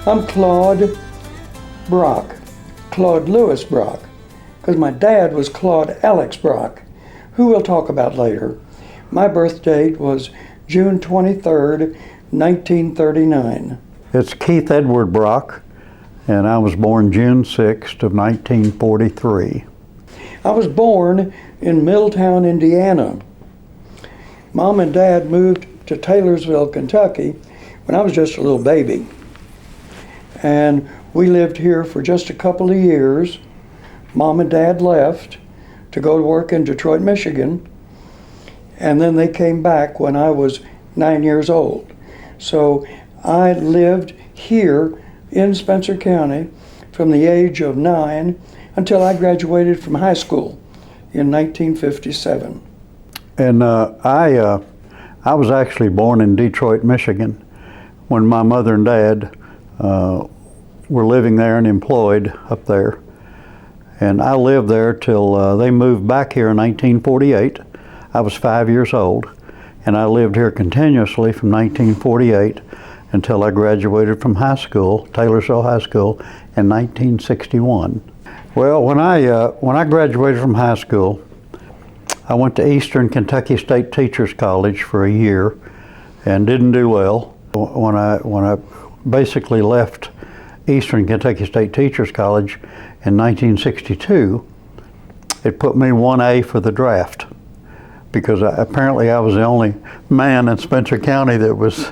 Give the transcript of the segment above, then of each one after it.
I'm Claude Brock, Claude Lewis Brock, because my dad was Claude Alex Brock, who we'll talk about later. My birth date was June 23rd, 1939. It's Keith Edward Brock, and I was born June 6th of 1943. I was born in Milltown, Indiana. Mom and Dad moved to Taylorsville, Kentucky when I was just a little baby. And we lived here for just a couple of years. Mom and Dad left to go to work in Detroit, Michigan. And then they came back when I was 9 years old. So I lived here in Spencer County from the age of 9 until I graduated from high school in 1957. And I was actually born in Detroit, Michigan, when my mother and dad were living there and employed up there. And I lived there till they moved back here in 1948. I was 5 years old, and I lived here continuously from 1948 until I graduated from high school, Taylorsville High School, in 1961. Well, when I graduated from high school, I went to Eastern Kentucky State Teachers College for a year and didn't do well. When I basically left Eastern Kentucky State Teachers College in 1962, it put me 1A for the draft, because apparently I was the only man in Spencer County that was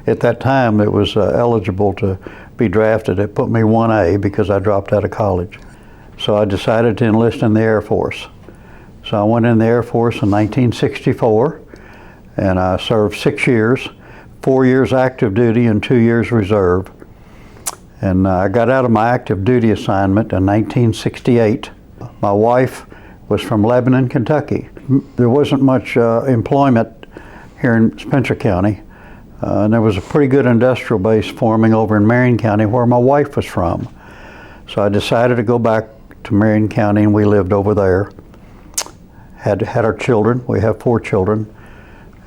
at that time that was eligible to be drafted. It put me 1A because I dropped out of college. So I decided to enlist in the Air Force. So I went in the Air Force in 1964, and I served 6 years, 4 years active duty and 2 years reserve. And I got out of my active duty assignment in 1968. My wife was from Lebanon, Kentucky. There wasn't much employment here in Spencer County, and there was a pretty good industrial base forming over in Marion County where my wife was from. So I decided to go back to Marion County, and we lived over there. Had our children. We have 4 children,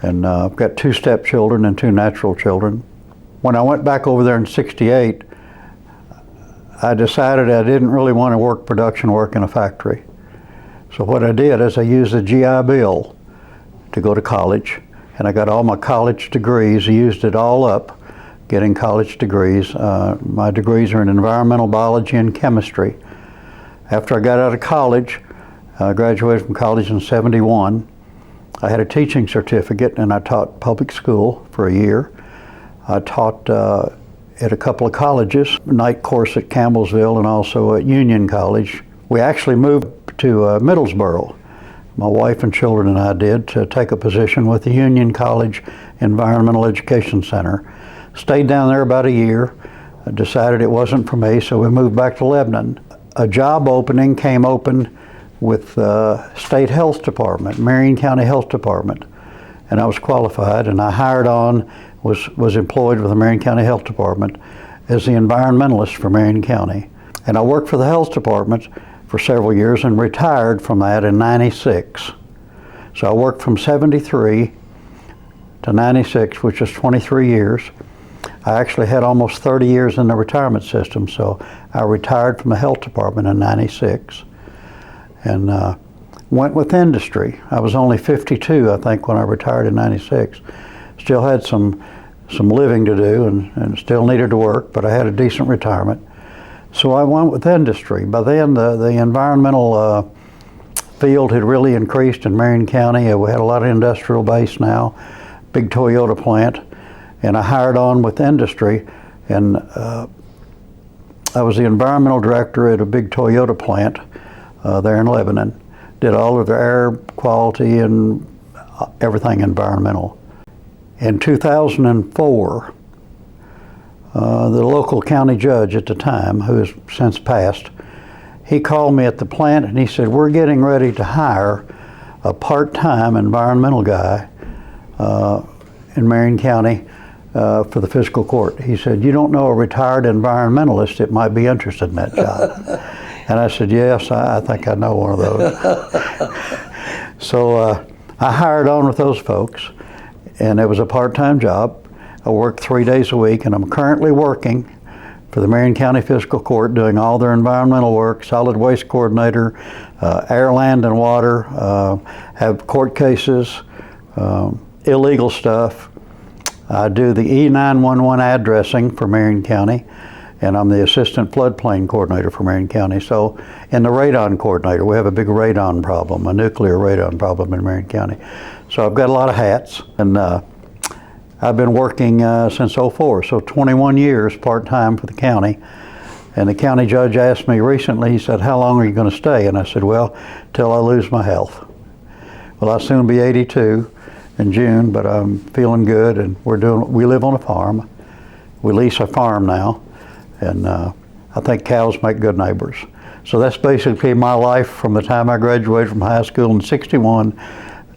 and I've got 2 stepchildren and 2 natural children. When I went back over there in '68, I decided I didn't really want to work production work in a factory. So what I did is I used the GI Bill to go to college, and I got all my college degrees. I used it all up, getting college degrees. My degrees are in environmental biology and chemistry. After I got out of college, I graduated from college in '71. I had a teaching certificate, and I taught public school for a year. I taught at a couple of colleges, night course at Campbellsville and also at Union College. We actually moved to Middlesboro. My wife and children and I did, to take a position with the Union College Environmental Education Center. Stayed down there about a year, decided it wasn't for me, so we moved back to Lebanon. A job opening came open with State Health Department, Marion County Health Department, and I was qualified, and I hired on, was employed with the Marion County Health Department as the environmentalist for Marion County. And I worked for the Health Department for several years and retired from that in '96. So I worked from '73 to '96, which is 23 years. I actually had almost 30 years in the retirement system, so I retired from the Health Department in '96 and went with industry. I was only 52, I think, when I retired in '96. Still had some living to do and still needed to work, but I had a decent retirement. So I went with industry. By then, the environmental field had really increased in Marion County. We had a lot of industrial base now, big Toyota plant, and I hired on with industry, and I was the environmental director at a big Toyota plant there in Lebanon. Did all of the air quality and everything environmental. In 2004, the local county judge at the time, who has since passed, he called me at the plant and he said, "We're getting ready to hire a part-time environmental guy in Marion County for the fiscal court." He said, "You don't know a retired environmentalist that might be interested in that job." And I said, "Yes, I think I know one of those." So I hired on with those folks, and it was a part-time job. I work 3 days a week, and I'm currently working for the Marion County Fiscal Court doing all their environmental work, solid waste coordinator, air, land, and water, have court cases, illegal stuff. I do the E911 addressing for Marion County, and I'm the assistant floodplain coordinator for Marion County. So, and the radon coordinator. We have a big radon problem, a nuclear radon problem in Marion County. So I've got a lot of hats, and I've been working since '04, so 21 years part-time for the county. And the county judge asked me recently, he said, "How long are you going to stay?" And I said, "Well, till I lose my health." Well, I'll soon be 82 in June, but I'm feeling good, and we live on a farm. We lease a farm now, and I think cows make good neighbors. So that's basically my life from the time I graduated from high school in '61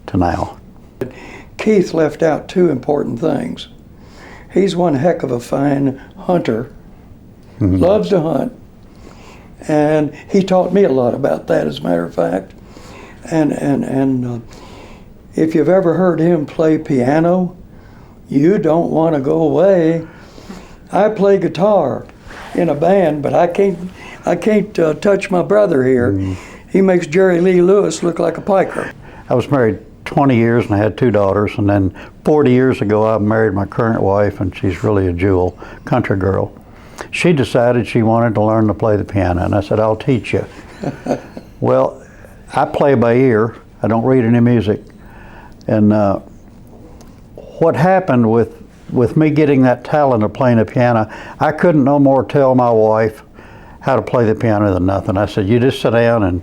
to now. Keith left out two important things. He's one heck of a fine hunter, loves to hunt, and he taught me a lot about that, as a matter of fact. And if you've ever heard him play piano, you don't want to go away. I play guitar in a band, but I can't touch my brother here. He makes Jerry Lee Lewis look like a piker. I was married 20 years and I had 2 daughters, and then 40 years ago I married my current wife, and she's really a jewel, country girl. She decided she wanted to learn to play the piano, and I said, "I'll teach you." Well, I play by ear. I don't read any music. And what happened with me getting that talent of playing the piano, I couldn't no more tell my wife how to play the piano than nothing. I said, "You just sit down and,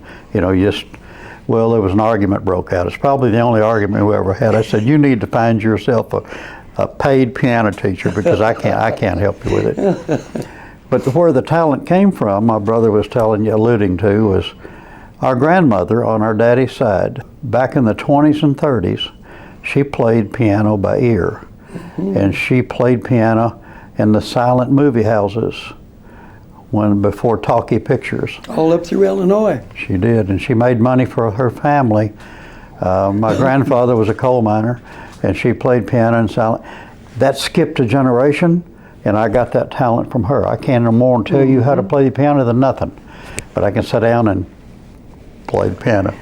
well, there was an argument broke out. It's probably the only argument we ever had. I said, "You need to find yourself a paid piano teacher, because I can't help you with it." But where the talent came from, my brother was alluding to, was our grandmother on our daddy's side. Back in the 20s and 30s, she played piano by ear. And she played piano in the silent movie houses before talkie pictures. All up through Illinois. She did, and she made money for her family. My grandfather was a coal miner, and she played piano in silent. That skipped a generation, and I got that talent from her. I can't no more tell you how to play the piano than nothing, but I can sit down and play the piano.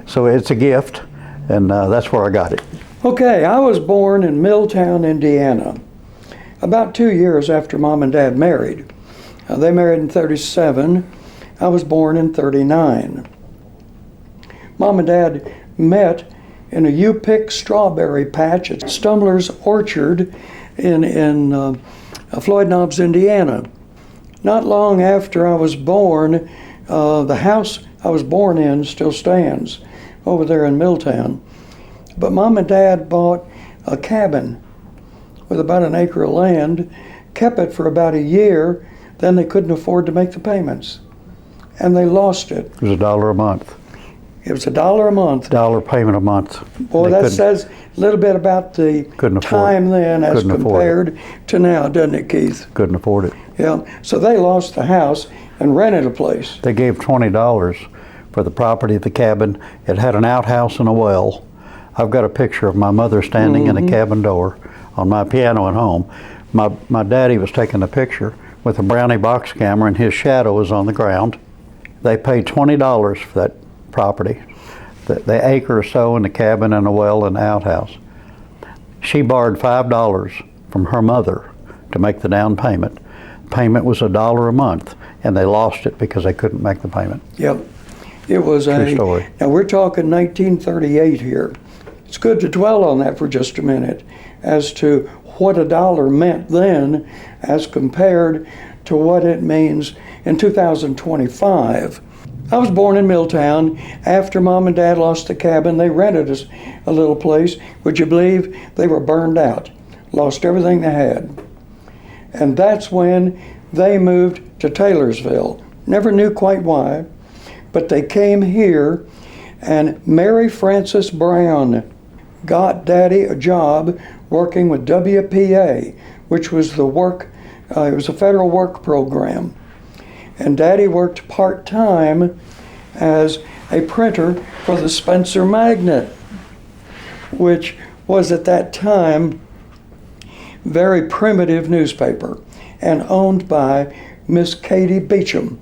So it's a gift, and that's where I got it. Okay, I was born in Milltown, Indiana, about 2 years after Mom and Dad married. They married in '37. I was born in '39. Mom and Dad met in a U-pick strawberry patch at Stumbler's Orchard in Floyd Knobs, Indiana. Not long after I was born, the house I was born in still stands over there in Milltown. But Mom and Dad bought a cabin with about an acre of land, kept it for about a year, then they couldn't afford to make the payments, and they lost it. It was $1 a month. It was $1 a month. $1 payment a month. Boy, that says a little bit about the time then as compared to now, doesn't it, Keith? Couldn't afford it. Yeah, so they lost the house and rented a place. They gave $20 for the property of the cabin. It had an outhouse and a well. I've got a picture of my mother standing in the cabin door on my piano at home. My daddy was taking a picture with a Brownie box camera, and his shadow was on the ground. They paid $20 for that property, the acre or so in the cabin and a well and the outhouse. She borrowed $5 from her mother to make the down payment. Payment was $1 a month, and they lost it because they couldn't make the payment. Yep, it was True story. Now we're talking 1938 here. It's good to dwell on that for just a minute as to what $1 meant then as compared to what it means in 2025. I was born in Milltown. After Mom and Dad lost the cabin, they rented us a little place. Would you believe they were burned out, lost everything they had? And that's when they moved to Taylorsville. Never knew quite why, but they came here, and Mary Frances Brown got Daddy a job working with WPA, which was it was a federal work program. And Daddy worked part-time as a printer for the Spencer Magnet, which was at that time very primitive newspaper and owned by Miss Katie Beecham.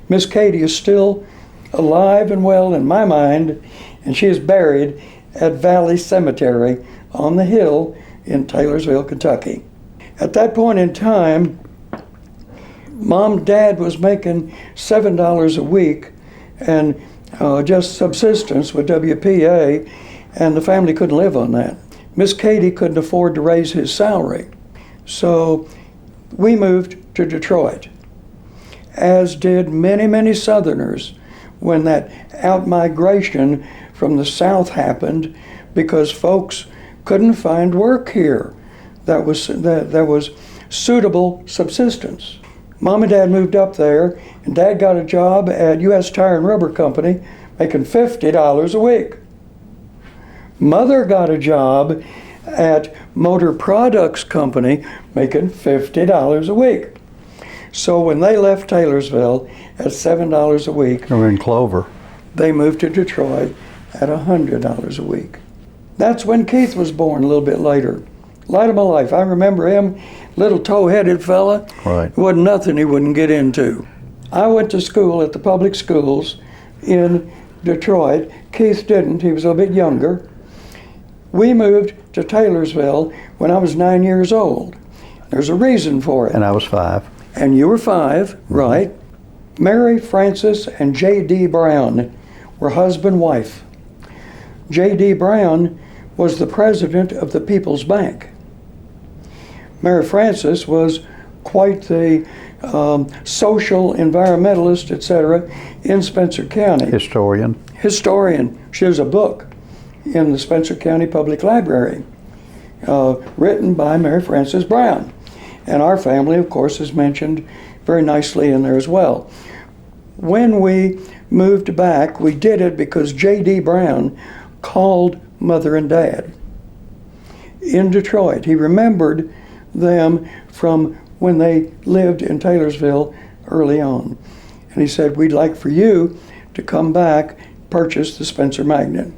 Miss Katie is still alive and well in my mind, and she is buried at Valley Cemetery on the hill in Taylorsville, Kentucky. At that point in time, Mom and Dad was making $7 a week and just subsistence with WPA, and the family couldn't live on that. Miss Katie couldn't afford to raise his salary. So we moved to Detroit, as did many, many Southerners when that out-migration from the South happened, because folks couldn't find work here that was suitable subsistence. Mom and Dad moved up there, and Dad got a job at U.S. Tire and Rubber Company, making $50 a week. Mother got a job at Motor Products Company, making $50 a week. So when they left Taylorsville at $7 a week, They were in Clover. they moved to Detroit at $100 a week. That's when Keith was born a little bit later. Light of my life. I remember him, little toe-headed fella. Right. Wasn't nothing he wouldn't get into. I went to school at the public schools in Detroit. Keith didn't. He was a bit younger. We moved to Taylorsville when I was 9 years old. There's a reason for it. And I was 5. And you were 5, right? Mary Frances and J.D. Brown were husband-wife. J.D. Brown was the president of the People's Bank. Mary Frances was quite the social environmentalist, etc., in Spencer County. Historian. Historian. She has a book in the Spencer County Public Library written by Mary Frances Brown. And our family, of course, is mentioned very nicely in there as well. When we moved back, we did it because J.D. Brown called Mother and Dad in Detroit. He remembered them from when they lived in Taylorsville early on. And he said, we'd like for you to come back, purchase the Spencer Magnet.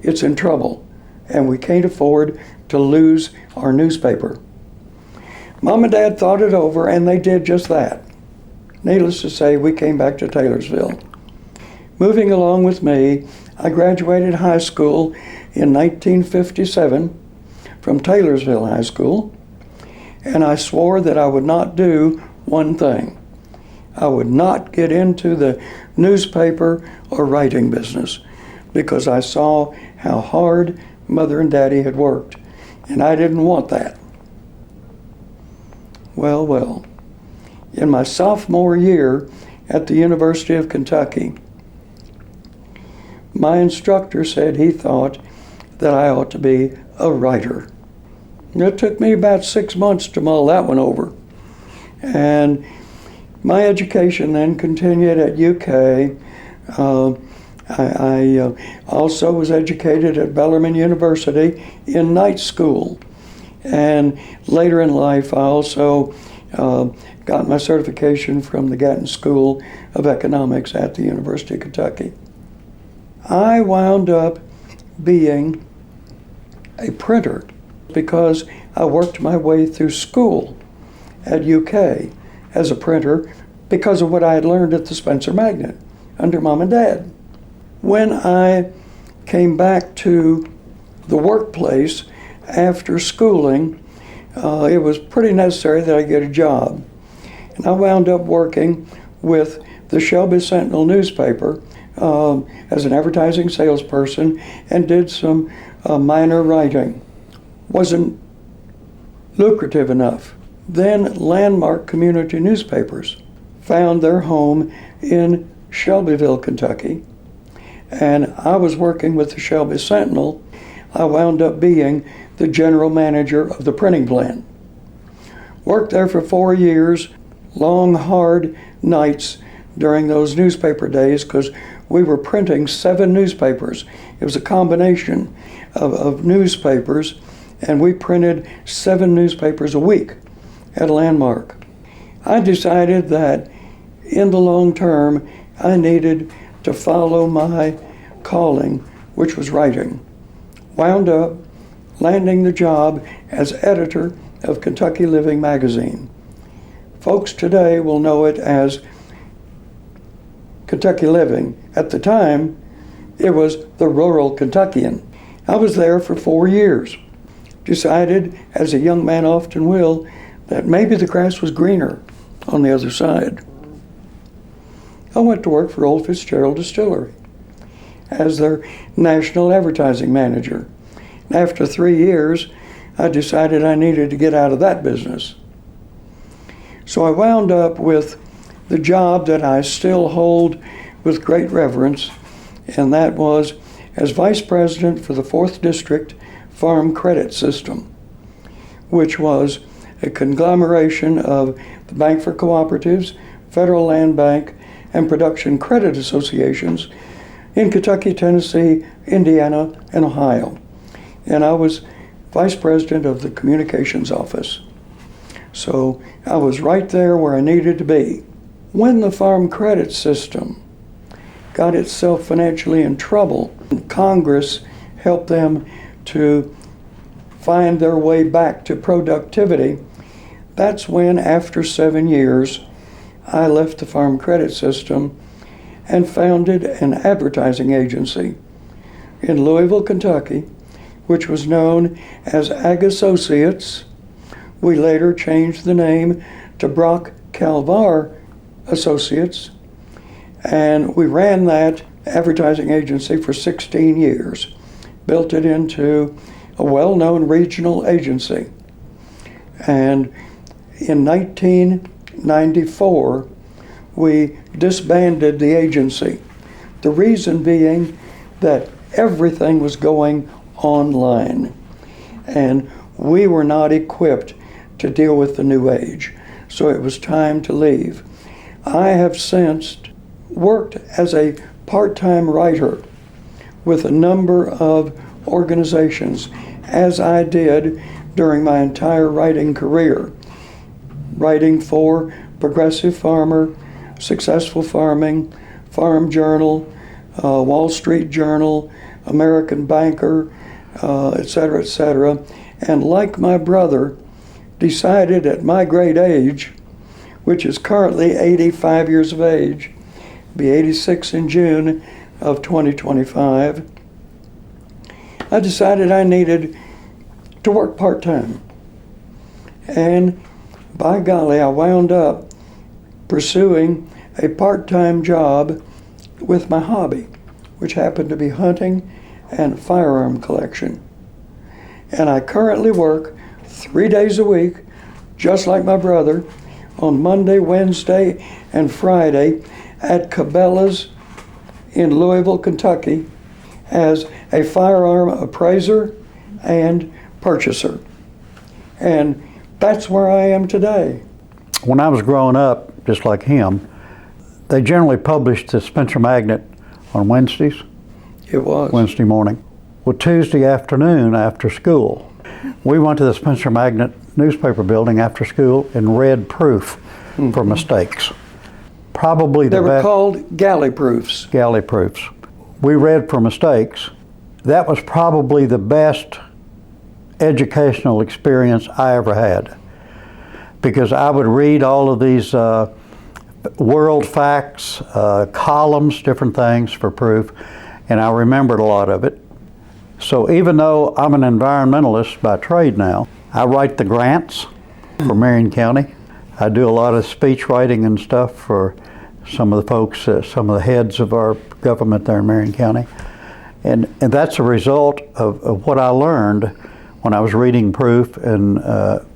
It's in trouble, and we can't afford to lose our newspaper. Mom and Dad thought it over, and they did just that. Needless to say, we came back to Taylorsville. Moving along with me, I graduated high school in 1957 from Taylorsville High School, and I swore that I would not do one thing. I would not get into the newspaper or writing business, because I saw how hard Mother and Daddy had worked, and I didn't want that. Well, in my sophomore year at the University of Kentucky, my instructor said he thought that I ought to be a writer. It took me about 6 months to mull that one over. And my education then continued at UK. I also was educated at Bellarmine University in night school. And later in life, I also got my certification from the Gatton School of Economics at the University of Kentucky. I wound up being a printer because I worked my way through school at UK as a printer because of what I had learned at the Spencer Magnet under Mom and Dad. When I came back to the workplace after schooling, it was pretty necessary that I get a job. And I wound up working with the Shelby Sentinel newspaper as an advertising salesperson and did some minor writing. Wasn't lucrative enough. Then Landmark Community Newspapers found their home in Shelbyville, Kentucky, and I was working with the Shelby Sentinel. I wound up being the general manager of the printing plant. Worked there for 4 years, long, hard nights during those newspaper days because we were printing 7 newspapers. It was a combination of newspapers, and we printed 7 newspapers a week at Landmark. I decided that in the long term, I needed to follow my calling, which was writing. Wound up landing the job as editor of Kentucky Living magazine. Folks today will know it as Kentucky Living. At the time, it was the Rural Kentuckian. I was there for 4 years. Decided, as a young man often will, that maybe the grass was greener on the other side. I went to work for Old Fitzgerald Distillery as their national advertising manager. After 3 years, I decided I needed to get out of that business. So I wound up with the job that I still hold with great reverence, and that was as Vice President for the 4th District Farm Credit System, which was a conglomeration of the Bank for Cooperatives, Federal Land Bank, and Production Credit Associations in Kentucky, Tennessee, Indiana, and Ohio. And I was Vice President of the Communications Office. So I was right there where I needed to be. When the Farm Credit System got itself financially in trouble, Congress helped them to find their way back to productivity. That's when, after 7 years, I left the Farm Credit System and founded an advertising agency in Louisville, Kentucky, which was known as Ag Associates. We later changed the name to Brock Calvar Associates, and we ran that advertising agency for 16 years, built it into a well-known regional agency. And in 1994, we disbanded the agency. The reason being that everything was going online, and we were not equipped to deal with the new age. So it was time to leave. I have since worked as a part-time writer with a number of organizations, as I did during my entire writing career, writing for Progressive Farmer, Successful Farming, Farm Journal, Wall Street Journal, American Banker, et cetera, and like my brother, decided at my great age, which is currently 85 years of age, be 86 in June of 2025, I decided I needed to work part-time. And by golly, I wound up pursuing a part-time job with my hobby, which happened to be hunting and firearm collection. And I currently work 3 days a week, just like my brother, on Monday, Wednesday, and Friday at Cabela's in Louisville, Kentucky, as a firearm appraiser and purchaser. And that's where I am today. When I was growing up, just like him, they generally published the Spencer Magnet on Wednesdays. It was. Wednesday morning. Well, Tuesday afternoon after school, we went to the Spencer Magnet newspaper building after school and read proof for mistakes. Probably They the were best. called galley proofs. Galley proofs. We read for mistakes. That was probably the best educational experience I ever had, because I would read all of these world facts, columns, different things for proof, and I remembered a lot of it. So even though I'm an environmentalist by trade now, I write the grants for Marion County. I do a lot of speech writing and stuff for some of the folks, some of the heads of our government there in Marion County. And that's a result of what I learned when I was reading proof and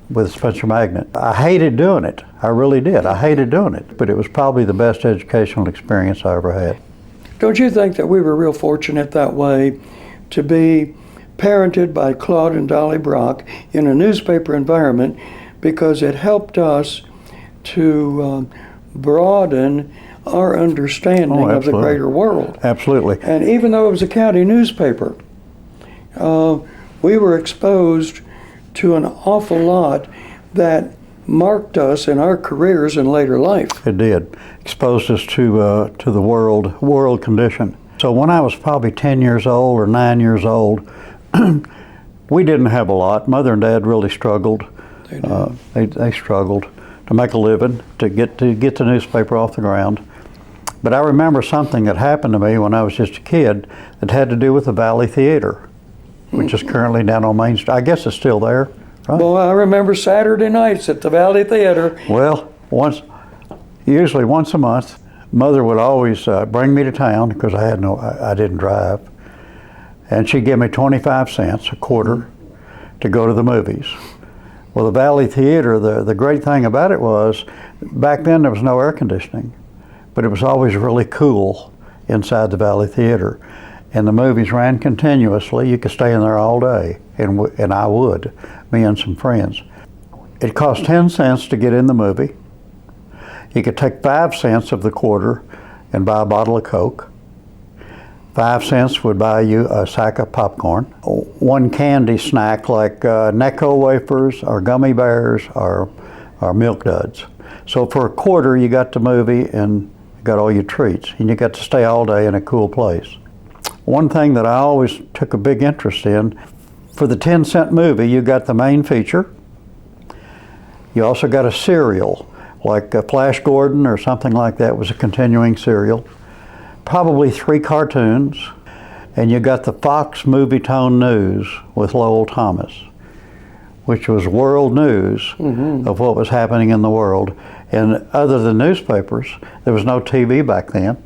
with Spencer Magnet. I hated doing it. I really did. I hated doing it. But it was probably the best educational experience I ever had. Don't you think that we were real fortunate that way to be parented by Claude and Dolly Brock in a newspaper environment, because it helped us to broaden our understanding of the greater world. Absolutely. And even though it was a county newspaper, we were exposed to an awful lot that marked us in our careers in later life. It did. Exposed us to the world condition. So when I was probably 10 years old or 9 years old, we didn't have a lot. Mother and Dad really struggled. They do. They struggled to make a living, to get the newspaper off the ground. But I remember something that happened to me when I was just a kid that had to do with the Valley Theater, which is currently down on Main Street. I guess it's still there, right? Well, I remember Saturday nights at the Valley Theater. Well, usually once a month, Mother would always bring me to town because I didn't drive, and she'd give me 25 cents, a quarter, to go to the movies. Well, the Valley Theater, the great thing about it was, back then there was no air conditioning, but it was always really cool inside the Valley Theater. And the movies ran continuously. You could stay in there all day, and I would, me and some friends. It cost 10 cents to get in the movie. You could take 5 cents of the quarter and buy a bottle of Coke. 5 cents would buy you a sack of popcorn. One candy snack like Necco wafers or gummy bears or Milk Duds. So for a quarter you got the movie and got all your treats, and you got to stay all day in a cool place. One thing that I always took a big interest in, for the 10-cent movie you got the main feature. You also got a serial, like Flash Gordon or something like that was a continuing serial. Probably 3 cartoons, and you got the Fox Movie-Tone News with Lowell Thomas, which was world news of what was happening in the world. And other than newspapers, there was no TV back then.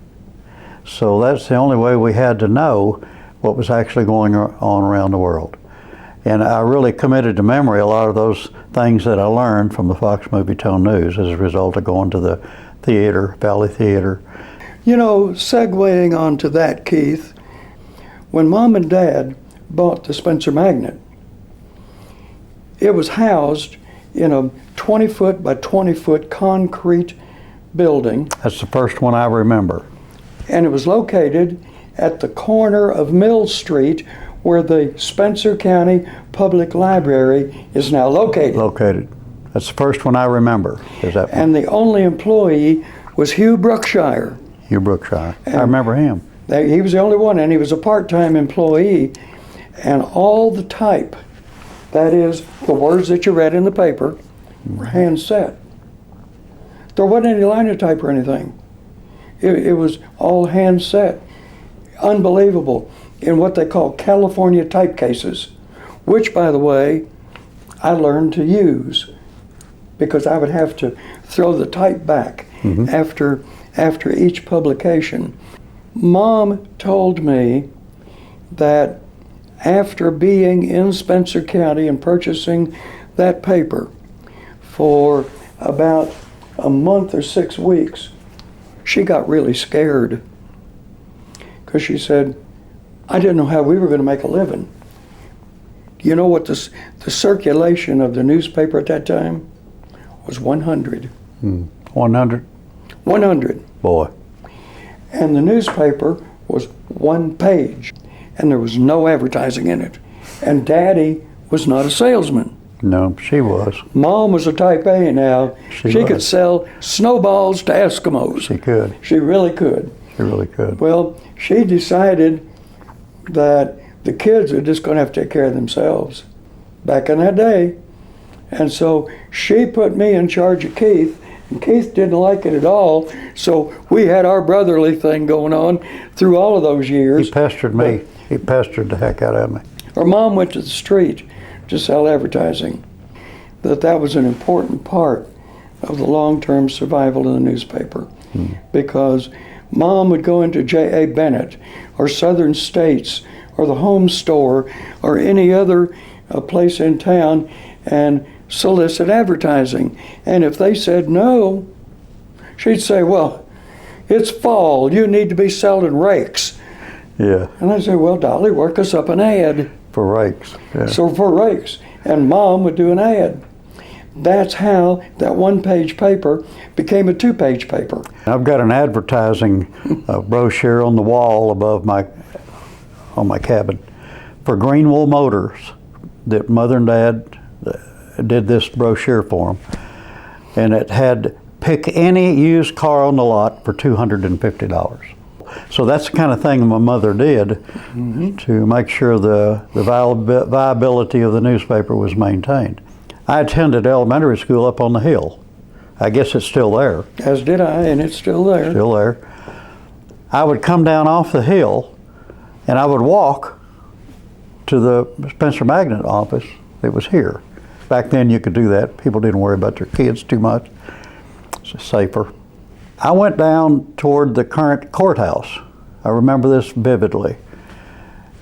So that's the only way we had to know what was actually going on around the world. And I really committed to memory a lot of those things that I learned from the Fox Movie-Tone News as a result of going to the theater, Valley Theater. You know, segueing onto that, Keith, when Mom and Dad bought the Spencer Magnet, it was housed in a 20-foot by 20-foot concrete building. That's the first one I remember. And it was located at the corner of Mill Street, where the Spencer County Public Library is now located. That's the first one I remember. Is that and the only employee was Hugh Brookshire. Hugh Brookshire. I remember him. He was the only one, and he was a part-time employee. And all the type, that is, the words that you read in the paper, were hand set. There wasn't any linotype or anything. It was all hand set. Unbelievable. In what they call California type cases, which, by the way, I learned to use because I would have to throw the type back after each publication. Mom told me that after being in Spencer County and purchasing that paper for about a month or 6 weeks, she got really scared because she said, I didn't know how we were going to make a living. You know what the circulation of the newspaper at that time was? 100. 100? 100. Boy. And the newspaper was 1 page, and there was no advertising in it. And Daddy was not a salesman. No, she was. Mom was a type A now. She could was. sell snowballs to Eskimos. She could. She really could. She really could. Well, she decided that the kids are just going to have to take care of themselves back in that day. And so she put me in charge of Keith, and Keith didn't like it at all. So we had our brotherly thing going on through all of those years. He pestered me. He pestered the heck out of me. Our mom went to the street to sell advertising. That was an important part of the long-term survival of the newspaper, because Mom would go into J.A. Bennett or Southern States or the Home Store or any other place in town and solicit advertising. And if they said no, she'd say, well, it's fall, you need to be selling rakes. Yeah. And I'd say, well, Dolly, work us up an ad. For rakes. Yeah. So for rakes. And Mom would do an ad. That's how that 1-page paper became a 2-page paper. I've got an advertising brochure on the wall above on my cabin for Greenwool Motors that Mother and Dad did this brochure for them. And it had pick any used car on the lot for $250. So that's the kind of thing my mother did to make sure the viability of the newspaper was maintained. I attended elementary school up on the hill. I guess it's still there. As did I, and it's still there. Still there. I would come down off the hill and I would walk to the Spencer Magnet office. It was here. Back then you could do that. People didn't worry about their kids too much. It's safer. I went down toward the current courthouse. I remember this vividly.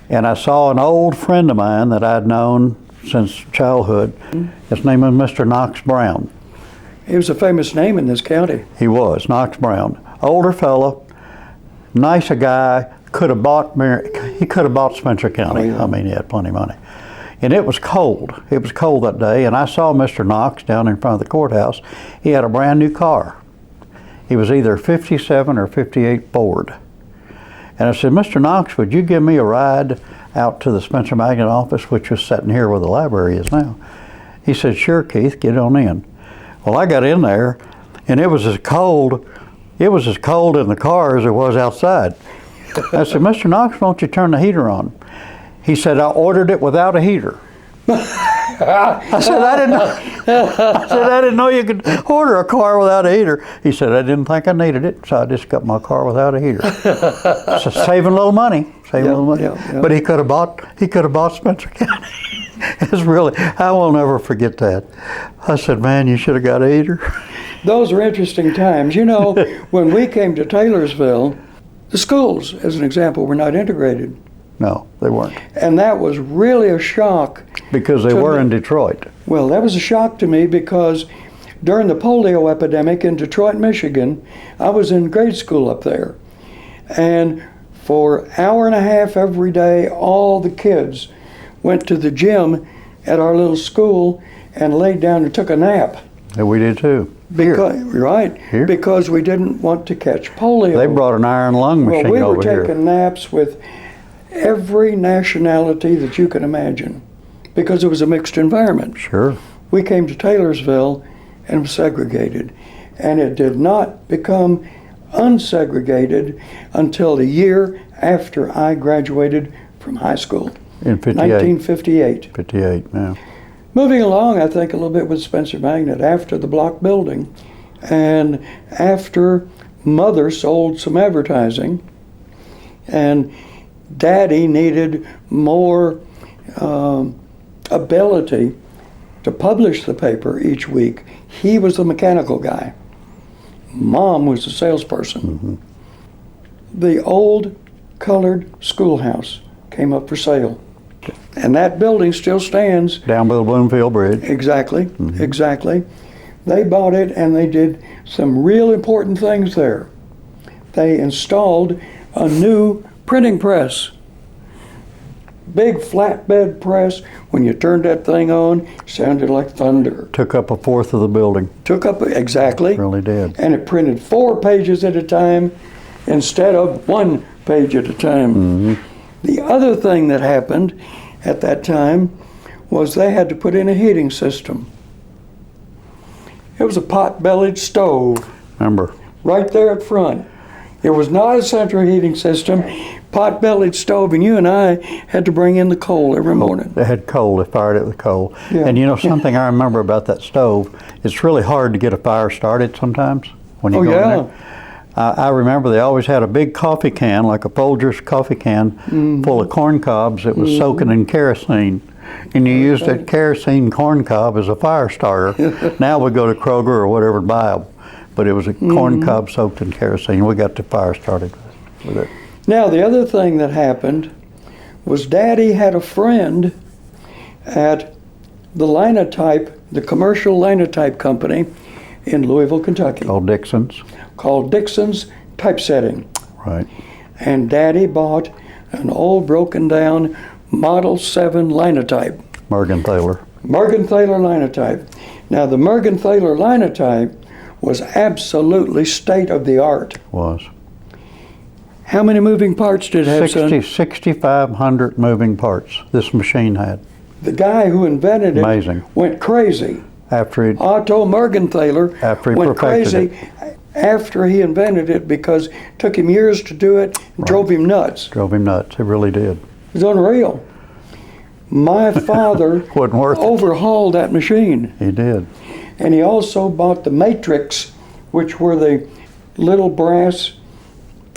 And I saw an old friend of mine that I'd known since childhood. His name was Mr. Knox Brown. He was a famous name in this county. He was, Knox Brown. Older fellow, nicer guy, could have bought Spencer County. Oh, yeah. I mean, he had plenty of money. And it was cold. It was cold that day, and I saw Mr. Knox down in front of the courthouse. He had a brand new car. He was either 57 or 58 Ford. And I said, Mr. Knox, would you give me a ride out to the Spencer Magnet office, which was sitting here where the library is now? He said, sure, Keith, get on in. Well, I got in there, and it was as cold in the car as it was outside. I said, Mr. Knox, why don't you turn the heater on? He said, I ordered it without a heater. I said, I didn't know you could order a car without a heater. He said, I didn't think I needed it, so I just got my car without a heater. So saving a little money, Yeah. But he could have bought Spencer County. It's really, I will never forget that. I said, man, you should have got a heater. Those are interesting times. You know, when we came to Taylorsville, the schools, as an example, were not integrated. No, they weren't. And that was really a shock. Because they were in Detroit. Well, that was a shock to me because during the polio epidemic in Detroit, Michigan, I was in grade school up there. And for an hour and a half every day, all the kids went to the gym at our little school and laid down and took a nap. And we did too. Right. Here? Because we didn't want to catch polio. They brought an iron lung machine Well, we were over here. taking naps with every nationality that you can imagine because it was a mixed environment. Sure. We came to Taylorsville and was segregated. And it did not become unsegregated until the year after I graduated from high school. In 58. 1958. 58, yeah. Moving along, I think, a little bit with Spencer Magnet after the block building and after Mother sold some advertising and Daddy needed more ability to publish the paper each week. He was the mechanical guy. Mom was the salesperson. Mm-hmm. The old colored schoolhouse came up for sale. And that building still stands. Down by the Bloomfield Bridge. Exactly, exactly. They bought it and they did some real important things there. They installed a new printing press. Big flatbed press. When you turned that thing on, it sounded like thunder. Took up a fourth of the building. Took up, exactly. Really did. And it printed 4 pages at a time instead of 1 page at a time. Mm-hmm. The other thing that happened at that time was they had to put in a heating system. It was a pot-bellied stove Remember? right there up front. It was not a central heating system, pot-bellied stove, and you and I had to bring in the coal every morning. They had coal. They fired it with coal. Yeah. And you know something I remember about that stove? It's really hard to get a fire started sometimes when you Oh, go yeah. in there. I remember they always had a big coffee can, like a Folgers coffee can, full of corn cobs that was soaking in kerosene. And you used that kerosene corn cob as a fire starter. Now we go to Kroger or whatever to buy them. But it was a corn cob soaked in kerosene. We got the fire started with it. Now, the other thing that happened was Daddy had a friend at the Linotype, the commercial Linotype company in Louisville, Kentucky, Old Dixon's. called Dixon's Typesetting. Right. And Daddy bought an old broken down Model 7 Linotype, Mergenthaler. Mergenthaler Linotype. Now, the Mergenthaler Linotype was absolutely state of the art. Was. How many moving parts did it have, son? 6,500 moving parts this machine had. The guy who invented it Amazing. went crazy. After it, Otto Mergenthaler After he went perfected crazy after he invented it because it took him years to do it and drove him nuts. drove him nuts. It really did. It was unreal. My father Wasn't worth it. overhauled that machine. He did. And he also bought the Matrix, which were the little brass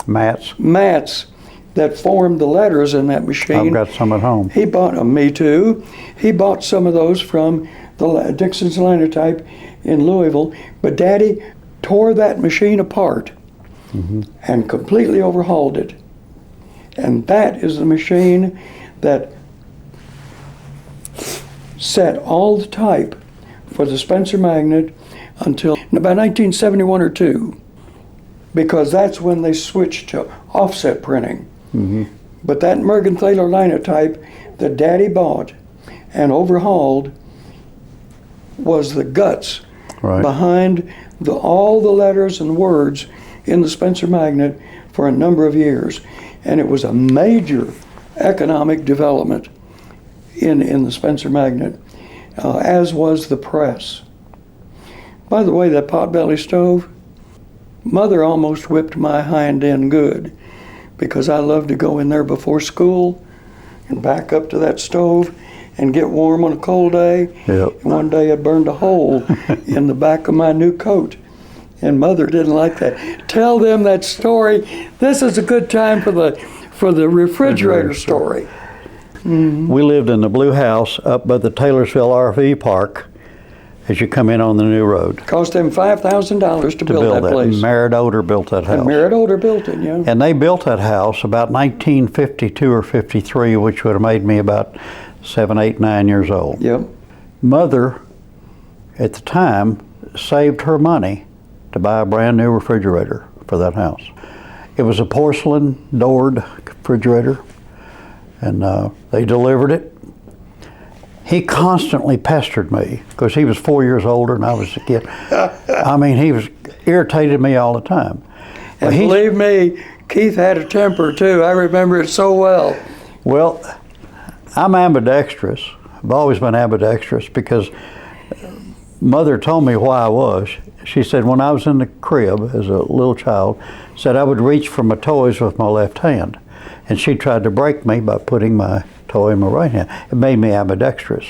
Mats. mats that formed the letters in that machine. I've got some at home. He bought them, me too. He bought some of those from the Dixon's Linotype in Louisville. But Daddy tore that machine apart and completely overhauled it. And that is the machine that set all the type for the Spencer Magnet until about 1971 or 2, because that's when they switched to offset printing. But that Mergenthaler Linotype that Daddy bought and overhauled was the guts Right. behind all the letters and words in the Spencer Magnet for a number of years. And it was a major economic development in the Spencer Magnet, as was the press. By the way, that potbelly stove, Mother almost whipped my hind end good, because I loved to go in there before school and back up to that stove and get warm on a cold day. Yep. And one day it burned a hole in the back of my new coat. And Mother didn't like that. Tell them that story. This is a good time for the refrigerator story. We lived in the blue house up by the Taylorsville RV park as you come in on the new road. Cost them $5,000 to build that place. Merritt Oder built that house. And Merritt Oder built it, yeah. And they built that house about 1952 or 53, which would have made me about 7, 8, 9 years old. Yep. Mother, at the time, saved her money to buy a brand new refrigerator for that house. It was a porcelain doored refrigerator, and they delivered it. He constantly pestered me because he was 4 years older than I was a kid. I mean, he was irritated me all the time. And believe me, Keith had a temper too. I remember it so well. Well, I'm ambidextrous. I've always been ambidextrous because Mother told me why I was. She said when I was in the crib as a little child, said I would reach for my toys with my left hand. And she tried to break me by putting my toy in my right hand. It made me ambidextrous.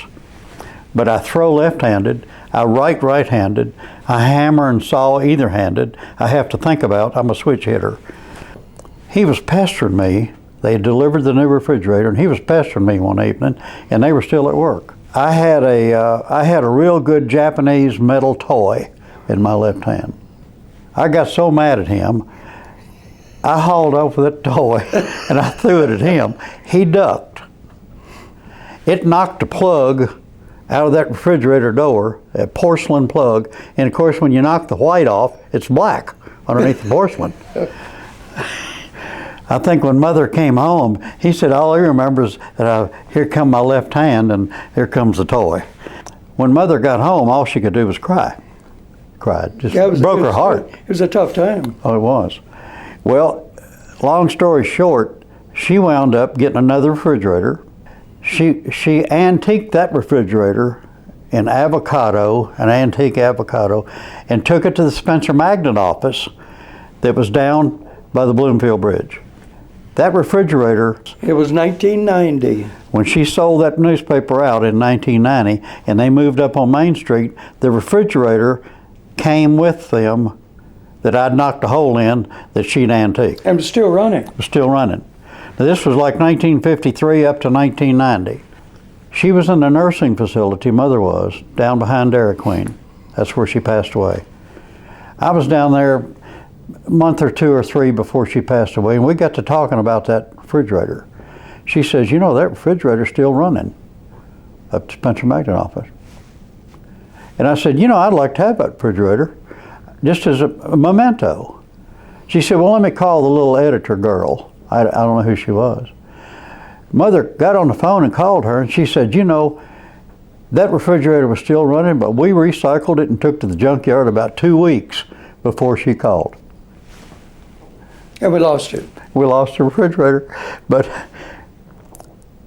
But I throw left-handed, I write right-handed, I hammer and saw either-handed. I have to think about, I'm a switch hitter. He was pestering me. They had delivered the new refrigerator, and he was pestering me one evening, and they were still at work. I had a real good Japanese metal toy in my left hand. I got so mad at him, I hauled over that toy and I threw it at him. He ducked. It knocked a plug out of that refrigerator door, a porcelain plug, and of course when you knock the white off, it's black underneath the porcelain. I think when Mother came home, he said all he remembers that here come my left hand and here comes the toy. When Mother got home, all she could do was cry. Cried, just broke her heart. It was a tough time. Oh, it was. Well, long story short, she wound up getting another refrigerator. She antiqued that refrigerator in avocado, an antique avocado, and took it to the Spencer Magnet office that was down by the Bloomfield Bridge. That refrigerator, It was 1990. when she sold that newspaper out in 1990 and they moved up on Main Street, the refrigerator came with them that I'd knocked a hole in that she'd antiqued. And it's still running. It was still running. Now, this was like 1953 up to 1990. She was in a nursing facility, Mother was, down behind Dairy Queen. That's where she passed away. I was down there a month or 2 or 3 before she passed away, and we got to talking about that refrigerator. She says, you know, that refrigerator's still running up to Spencer Magnet office. And I said, you know, I'd like to have that refrigerator, just as a memento. She said, well, let me call the little editor girl. I don't know who she was. Mother got on the phone and called her, and she said, you know, that refrigerator was still running, but we recycled it and took to the junkyard about 2 weeks before she called. And we lost it. We lost the refrigerator, but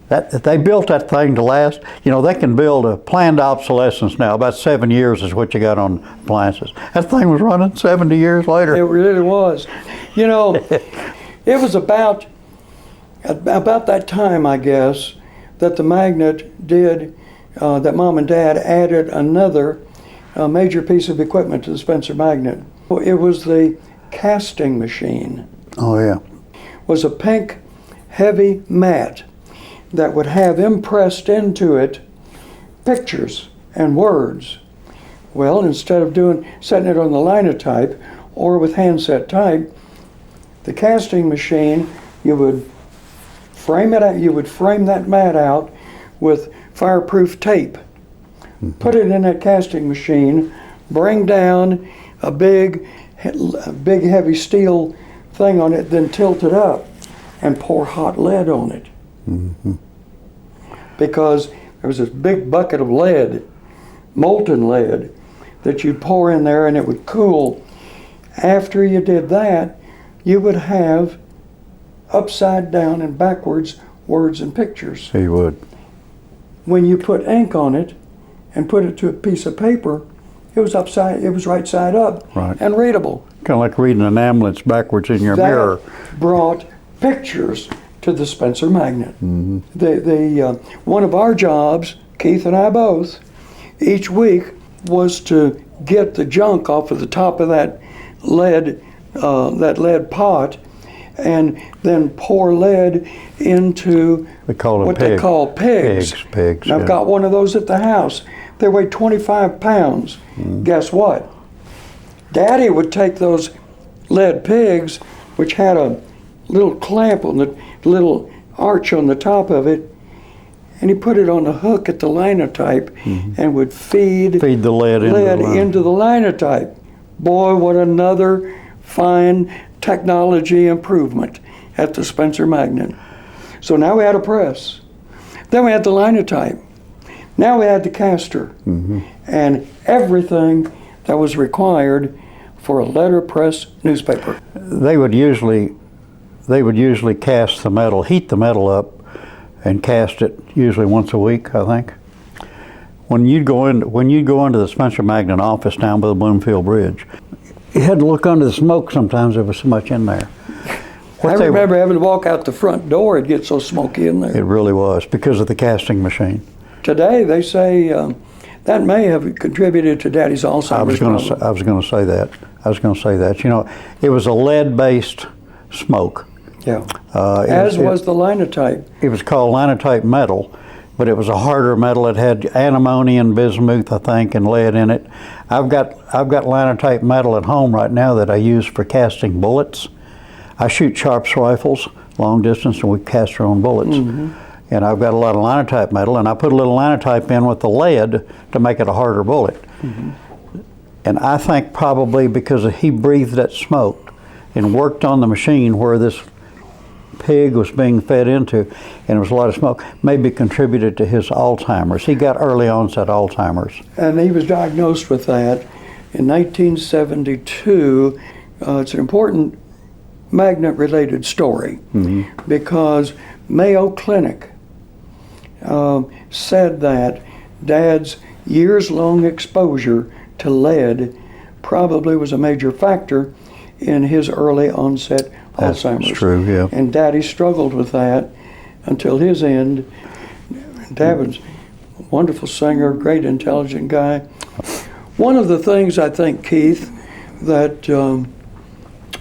they built that thing to last. You know, they can build a planned obsolescence now. About 7 years is what you got on appliances. That thing was running 70 years later. It really was. You know, it was about that time, I guess, that the magnet did, that Mom and Dad added another major piece of equipment to the Spencer magnet. It was the casting machine. Oh yeah. It was a pink, heavy mat that would have impressed into it pictures and words. Well, instead of setting it on the linotype or with handset type, the casting machine, you would frame it out, you would frame that mat out with fireproof tape. Put it in that casting machine, bring down a big heavy steel thing on it, then tilt it up and pour hot lead on it. Because there was this big bucket of lead, molten lead, that you'd pour in there and it would cool. After you did that, you would have upside down and backwards words and pictures. He would. When you put ink on it and put it to a piece of paper, it was right side up Right. and readable. Kind of like reading an ambulance backwards in your mirror. That brought pictures to the Spencer magnet. One of our jobs, Keith and I both, each week was to get the junk off of the top of that lead pot, and then pour lead into We call them what they call pigs. Pigs. And I've yeah. got one of those at the house. They weigh 25 pounds. Guess what? Daddy would take those lead pigs, which had a little clamp on the little arch on the top of it, and he put it on a hook at the linotype and would feed the lead into the linotype. Boy, what another fine technology improvement at the Spencer magnet. So now we had a press. Then we had the linotype. Now we had the caster. And everything that was required for a letterpress newspaper. They would usually cast the metal, heat the metal up, and cast it usually once a week, I think. When you'd go into the Spencer Magnet office down by the Bloomfield Bridge, you had to look under the smoke sometimes. There was so much in there. I remember having to walk out the front door. It'd get so smoky in there. It really was because of the casting machine. Today they say that may have contributed to Daddy's Alzheimer's I was going to say that. You know, it was a lead-based smoke. Yeah. As was the linotype. It was called linotype metal, but it was a harder metal. It had antimony and bismuth, I think, and lead in it. I've got linotype metal at home right now that I use for casting bullets. I shoot Sharps rifles, long distance, and we cast our own bullets. And I've got a lot of linotype metal, and I put a little linotype in with the lead to make it a harder bullet. And I think probably because he breathed that smoke and worked on the machine where this pig was being fed into, and there was a lot of smoke, maybe contributed to his Alzheimer's. He got early onset Alzheimer's. And he was diagnosed with that in 1972. It's an important magnet-related story because Mayo Clinic said that Dad's years-long exposure to lead probably was a major factor in his early onset Alzheimer's. That's true, yeah. And Daddy struggled with that until his end. Dad was a wonderful singer, great intelligent guy. One of the things I think, Keith, that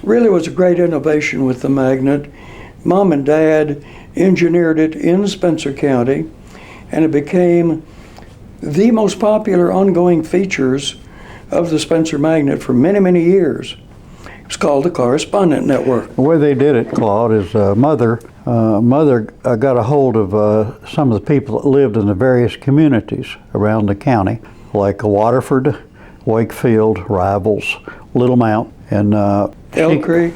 really was a great innovation with the magnet, Mom and Dad engineered it in Spencer County, and it became the most popular ongoing features of the Spencer magnet for many, many years. It's called the Correspondent Network. The way they did it, Claude, is Mother got a hold of some of the people that lived in the various communities around the county, like Waterford, Wakefield, Rivals, Little Mount, and Elk Creek,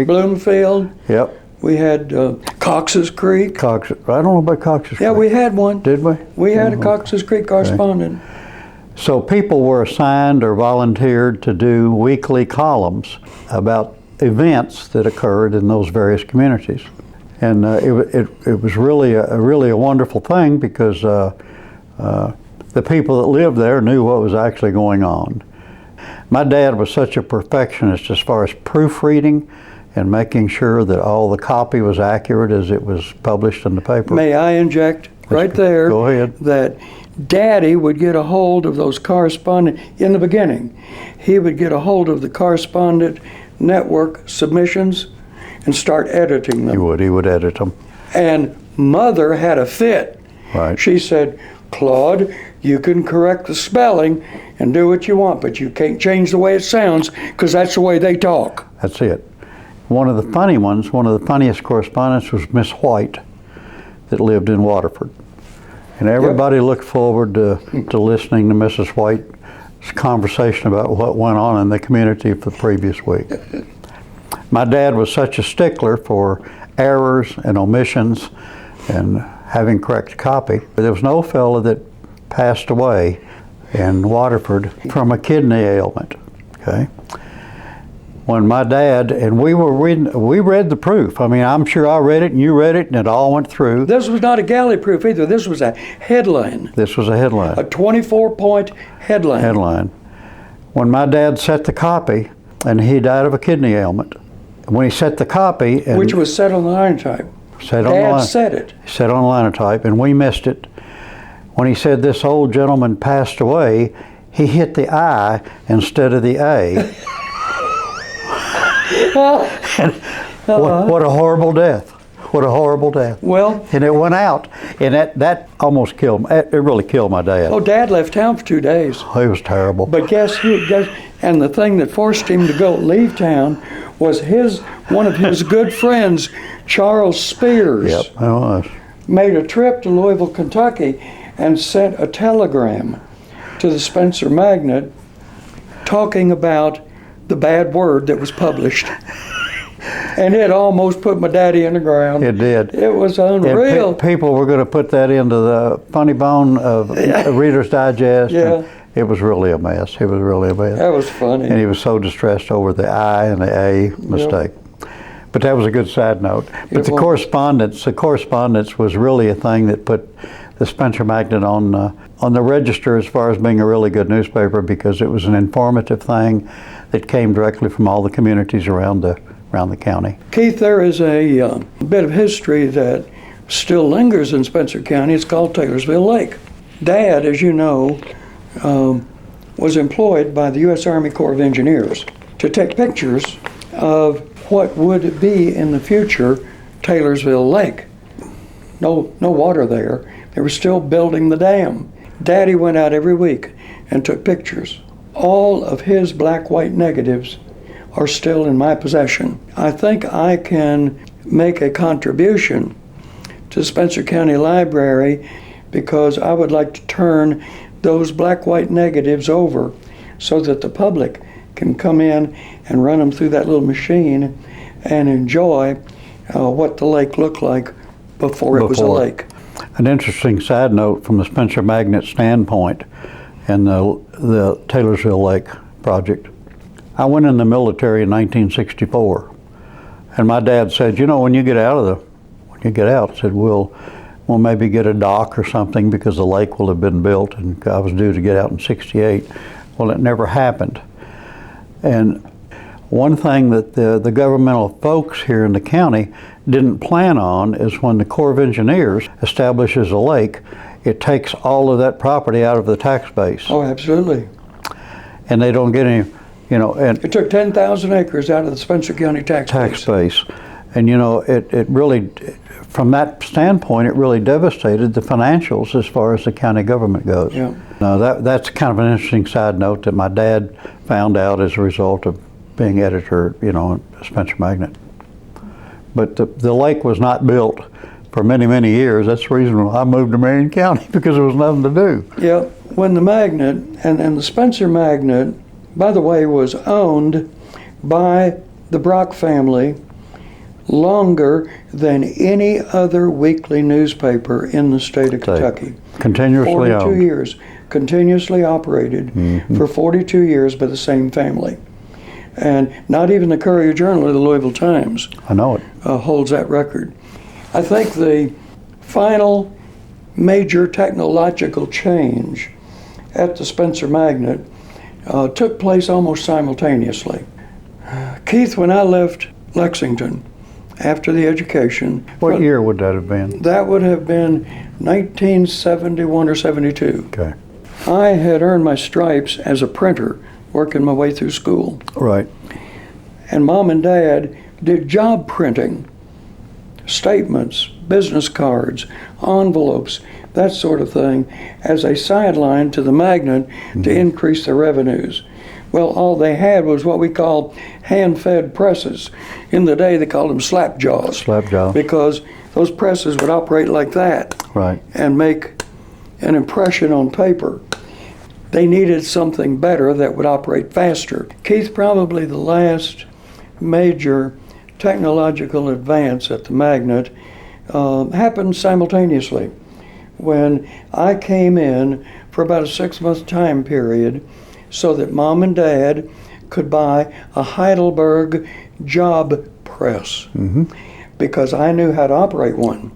Bloomfield. Yep. We had Cox's Creek. I don't know about Cox's Creek. Yeah, we had one. Did we? We had a Cox's Creek correspondent. So people were assigned or volunteered to do weekly columns about events that occurred in those various communities. And it was really a wonderful thing because the people that lived there knew what was actually going on. My dad was such a perfectionist as far as proofreading and making sure that all the copy was accurate as it was published in the paper. May I inject? right there. Go ahead. That Daddy would get a hold of those correspondent, in the beginning, he would get a hold of the correspondent network submissions and start editing them. He would edit them. And Mother had a fit. Right. She said, Claude, you can correct the spelling and do what you want, but you can't change the way it sounds because that's the way they talk. That's it. One of the funny ones, one of the funniest correspondents was Miss White that lived in Waterford. And everybody looked forward to listening to Mrs. White's conversation about what went on in the community for the previous week. My dad was such a stickler for errors and omissions and having correct copy. There was an old fella that passed away in Waterford from a kidney ailment, okay? When my dad, and we read the proof. I mean, I'm sure I read it and you read it and it all went through. This was not a galley proof either. This was a headline. This was a headline. A 24-point headline. Headline. When my dad set the copy, and he died of a kidney ailment. When he set the copy, and which was set on the linotype. Dad said it. Set on linotype, and we missed it. When he said this old gentleman passed away, he hit the I instead of the A. What a horrible death. What a horrible death. Well, and it went out, and that almost killed me. It really killed my dad. Oh, Dad left town for 2 days. It was terrible. But guess who? And the thing that forced him to leave town was one of his good friends, Charles Spears. Yep, it was. Made a trip to Louisville, Kentucky, and sent a telegram to the Spencer Magnet talking about the bad word that was published. And it almost put my daddy in the ground. It did. It was unreal. And people were going to put that into the funny bone of Reader's Digest. Yeah. And it was really a mess. It was really a mess. That was funny. And he was so distressed over the I and the A mistake. Yep. But that was a good side note. But the correspondence was really a thing that put the Spencer Magnet on the register as far as being a really good newspaper, because it was an informative thing that came directly from all the communities around the county. Keith, there is a bit of history that still lingers in Spencer County. It's called Taylorsville Lake. Dad, as you know, was employed by the U.S. Army Corps of Engineers to take pictures of what would be in the future Taylorsville Lake. No water there. They were still building the dam. Daddy went out every week and took pictures. All of his black-white negatives are still in my possession. I think I can make a contribution to the Spencer County Library because I would like to turn those black-white negatives over so that the public can come in and run them through that little machine and enjoy what the lake looked like before it was a lake. An interesting side note from the Spencer Magnet standpoint and the Taylorsville Lake project. I went in the military in 1964, and my dad said, you know, when you get out, said we'll maybe get a dock or something because the lake will have been built, and I was due to get out in '68. Well, it never happened. And one thing that the governmental folks here in the county didn't plan on is when the Corps of Engineers establishes a lake, it takes all of that property out of the tax base. Oh, absolutely. And they don't get any, you know. And it took 10,000 acres out of the Spencer County tax base. And you know, it really, from that standpoint, it really devastated the financials as far as the county government goes. Yeah. Now that's kind of an interesting side note that my dad found out as a result of being editor, you know, at Spencer Magnet. But the lake was not built for many, many years. That's the reason I moved to Marion County, because there was nothing to do. Yeah, when the Magnet, and the Spencer Magnet, by the way, was owned by the Brock family longer than any other weekly newspaper in the state of Kentucky. Continuously 42 owned. years, continuously operated for 42 years by the same family. And not even the Courier-Journal or the Louisville Times I know it. Holds that record. I think the final major technological change at the Spencer Magnet took place almost simultaneously. Keith, when I left Lexington, after the education. What year would that have been? That would have been 1971 or 72. Okay. I had earned my stripes as a printer, working my way through school. Right. And Mom and Dad did job printing, statements, business cards, envelopes, that sort of thing, as a sideline to the magnet to increase their revenues. Well, all they had was what we call hand-fed presses. In the day, they called them slapjaws. Slapjaws. Because those presses would operate like that Right. and make an impression on paper. They needed something better that would operate faster. Keith, probably the last major technological advance at the magnet happened simultaneously. When I came in for about a 6-month time period so that Mom and Dad could buy a Heidelberg job press because I knew how to operate one.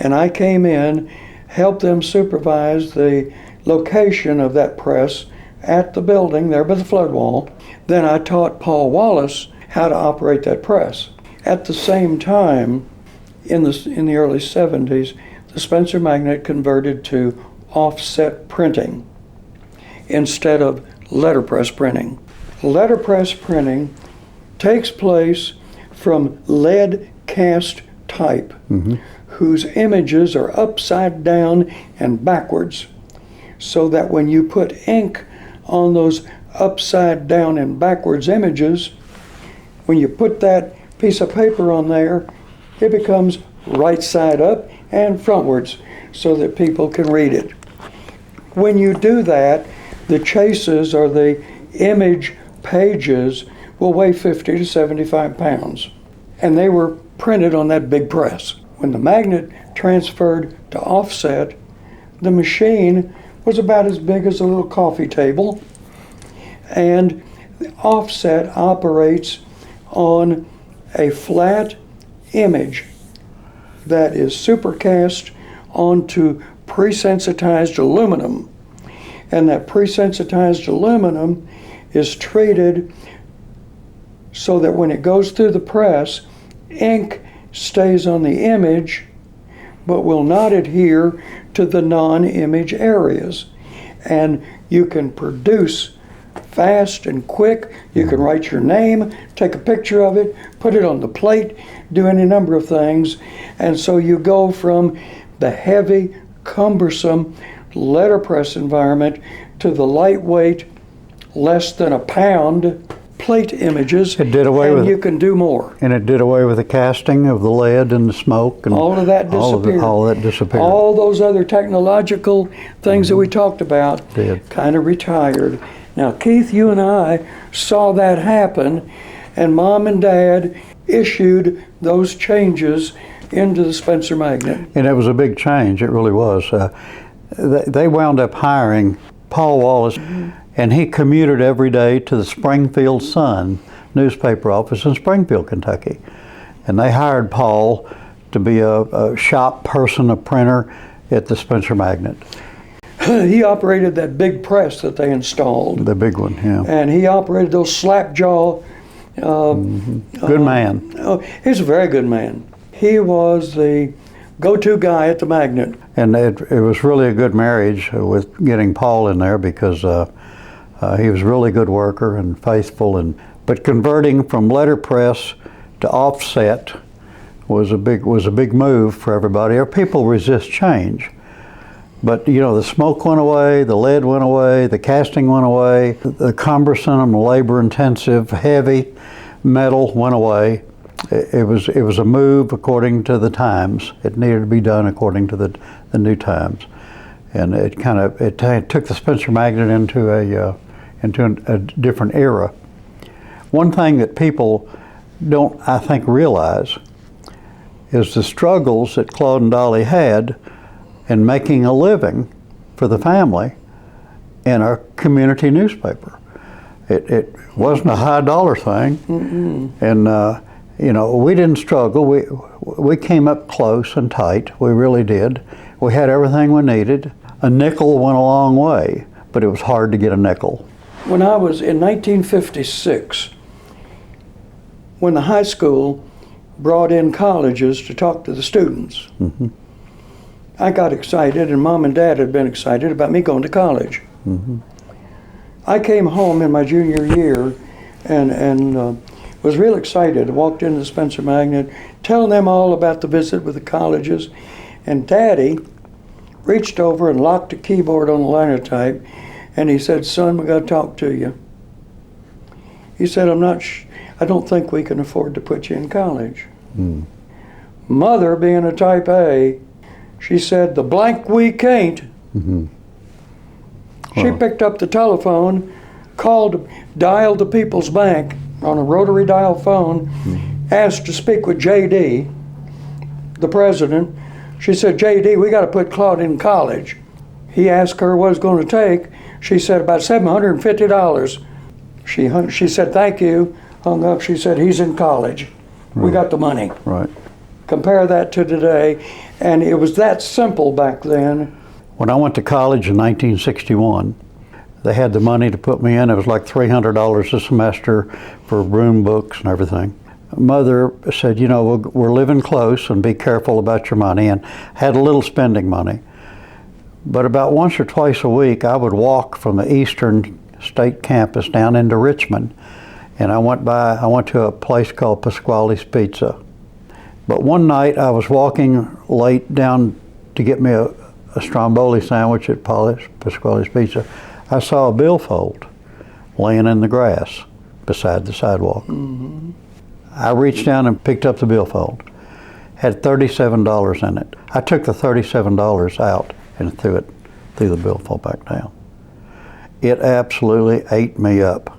And I came in, helped them supervise the location of that press at the building there by the flood wall. Then I taught Paul Wallace how to operate that press. At the same time, in the early 70s, the Spencer Magnet converted to offset printing instead of letterpress printing. Letterpress printing takes place from lead cast type, whose images are upside down and backwards, so that when you put ink on those upside down and backwards images, when you put that piece of paper on there, it becomes right side up and frontwards so that people can read it. When you do that, the chases or the image pages will weigh 50 to 75 pounds. And they were printed on that big press. When the magnet transferred to offset, the machine was about as big as a little coffee table, and the offset operates on a flat image that is supercast onto pre-sensitized aluminum, and that pre-sensitized aluminum is treated so that when it goes through the press, ink stays on the image but will not adhere to the non-image areas. And you can produce fast and quick. You can write your name, take a picture of it, put it on the plate, do any number of things. And so you go from the heavy, cumbersome letterpress environment to the lightweight, less than a pound plate images. It did away and with you can do more. And it did away with the casting of the lead and the smoke. And All of that disappeared. All that disappeared. All those other technological things that we talked about Did. kind of retired. Now, Keith, you and I saw that happen, and Mom and Dad issued those changes into the Spencer Magnet. And it was a big change, it really was. They wound up hiring Paul Wallace, and he commuted every day to the Springfield Sun newspaper office in Springfield, Kentucky. And they hired Paul to be a shop person, a printer at the Spencer Magnet. He operated that big press that they installed, The big one, yeah. and he operated those slapjaw. Good man. Oh, he's a very good man. He was the go-to guy at the Magnet. And it was really a good marriage with getting Paul in there because he was a really good worker and faithful. But converting from letterpress to offset was a big move for everybody. People resist change. But you know, the smoke went away, the lead went away, the casting went away, the cumbersome, labor-intensive, heavy metal went away. It was a move according to the times. It needed to be done according to the new times, and it took the Spencer Magnet into a different era. One thing that people don't, I think, realize is the struggles that Claude and Dolly had in making a living for the family in our community newspaper. It wasn't a high dollar thing, and you know, we didn't struggle. We came up close and tight. We really did. We had everything we needed. A nickel went a long way, but it was hard to get a nickel. When I was in 1956, when the high school brought in colleges to talk to the students. Mm-hmm. I got excited, and Mom and Dad had been excited about me going to college. Mm-hmm. I came home in my junior year and was real excited. I walked into the Spencer Magnet, telling them all about the visit with the colleges, and Daddy reached over and locked a keyboard on the linotype, and he said, "Son, we got to talk to you." He said, I don't think we can afford to put you in college." Mm. Mother, being a type A, she said, "The blank we can't." Mm-hmm. She Wow. picked up the telephone, dialed the People's Bank on a rotary dial phone, asked to speak with J.D., the president. She said, "J.D., we got to put Claude in college." He asked her what it was going to take. She said, "About $750. She said, "Thank you." Hung up. She said, "He's in college. We got the money." Right. Compare that to today, and it was that simple back then. When I went to college in 1961, they had the money to put me in. It was like $300 a semester for room books and everything. Mother said, "You know, we're living close and be careful about your money," and had a little spending money. But about once or twice a week, I would walk from the Eastern State campus down into Richmond, and I went to a place called Pasquale's Pizza. But one night I was walking late down to get me a Stromboli sandwich at Pasquale's Pizza. I saw a billfold laying in the grass beside the sidewalk. Mm-hmm. I reached down and picked up the billfold. Had $37 in it. I took the $37 out and threw the billfold back down. It absolutely ate me up.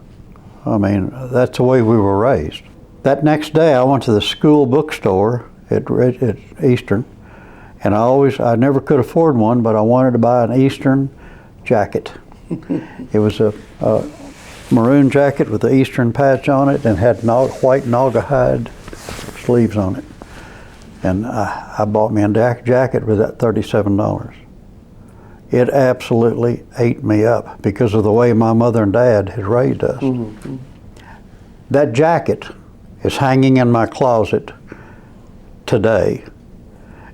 I mean, that's the way we were raised. That next day I went to the school bookstore at Eastern, and I never could afford one, but I wanted to buy an Eastern jacket. It was a maroon jacket with the Eastern patch on it and had white Naugahyde sleeves on it. And I bought me a jacket with that $37. It absolutely ate me up because of the way my mother and dad had raised us. Mm-hmm. That jacket is hanging in my closet today.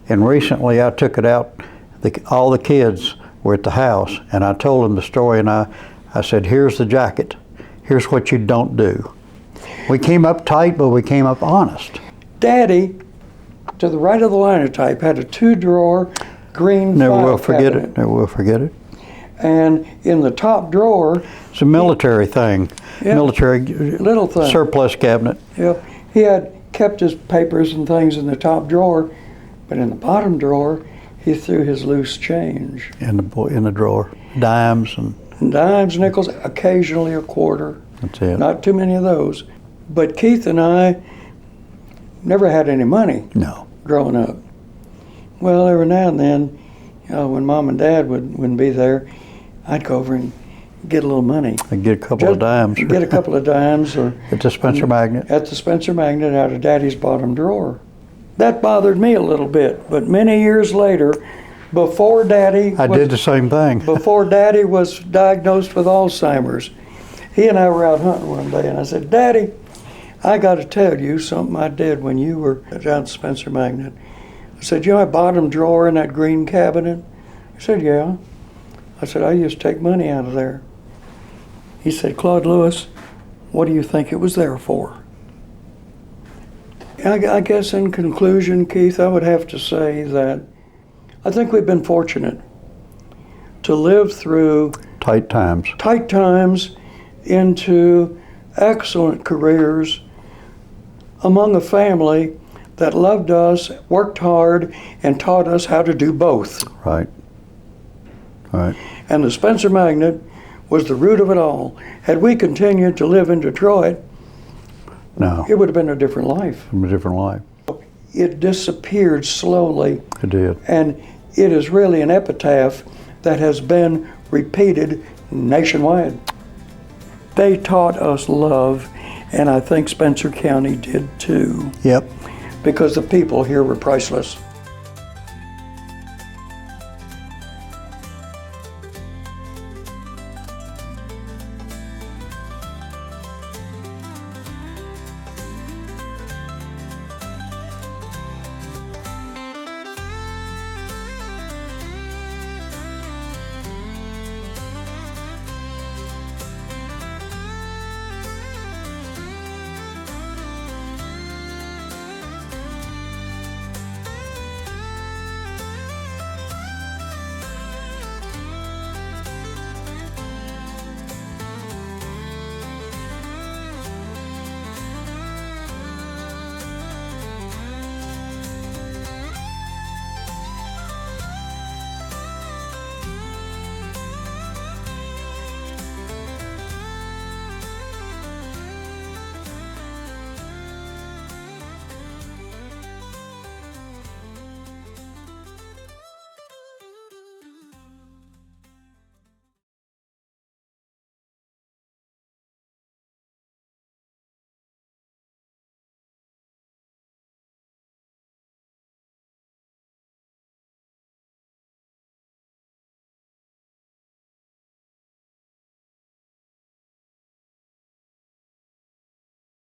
And recently I took it out, all the kids were at the house, and I told them the story, and I said, "Here's the jacket. Here's what you don't do." We came up tight, but we came up honest. Daddy, to the right of the linotype, had a 2-drawer green Never file will forget cabinet. it. Never will forget it. And in the top drawer, It's a military thing. Yeah. Military little thing. surplus cabinet. He had kept his papers and things in the top drawer, but in the bottom drawer, he threw his loose change. In the drawer. Dimes and Dimes, nickels, occasionally a quarter. that's it. Not too many of those. But Keith and I never had any money No. growing up. Well, every now and then, when Mom and Dad wouldn't be there, I'd go over and get a little money. I get a couple of dimes. Get a couple of dimes or At the Spencer Magnet. at the Spencer Magnet out of Daddy's bottom drawer. That bothered me a little bit, but many years later, before Daddy I did the same thing. before Daddy was diagnosed with Alzheimer's, he and I were out hunting one day, and I said, "Daddy, I got to tell you something I did when you were down at Spencer Magnet." I said, "You know that bottom drawer in that green cabinet?" He said, "Yeah." I said, "I used to take money out of there." He said, "Claude Lewis, what do you think it was there for?" I guess in conclusion, Keith, I would have to say that I think we've been fortunate to live through Tight times. tight times into excellent careers among a family that loved us, worked hard, and taught us how to do both. Right. Right. And the Spencer Magnet was the root of it all. Had we continued to live in Detroit, No. it would have been a different life. From a different life. It disappeared slowly, It did. and it is really an epitaph that has been repeated nationwide. They taught us love, and I think Spencer County did too, Yep. because the people here were priceless.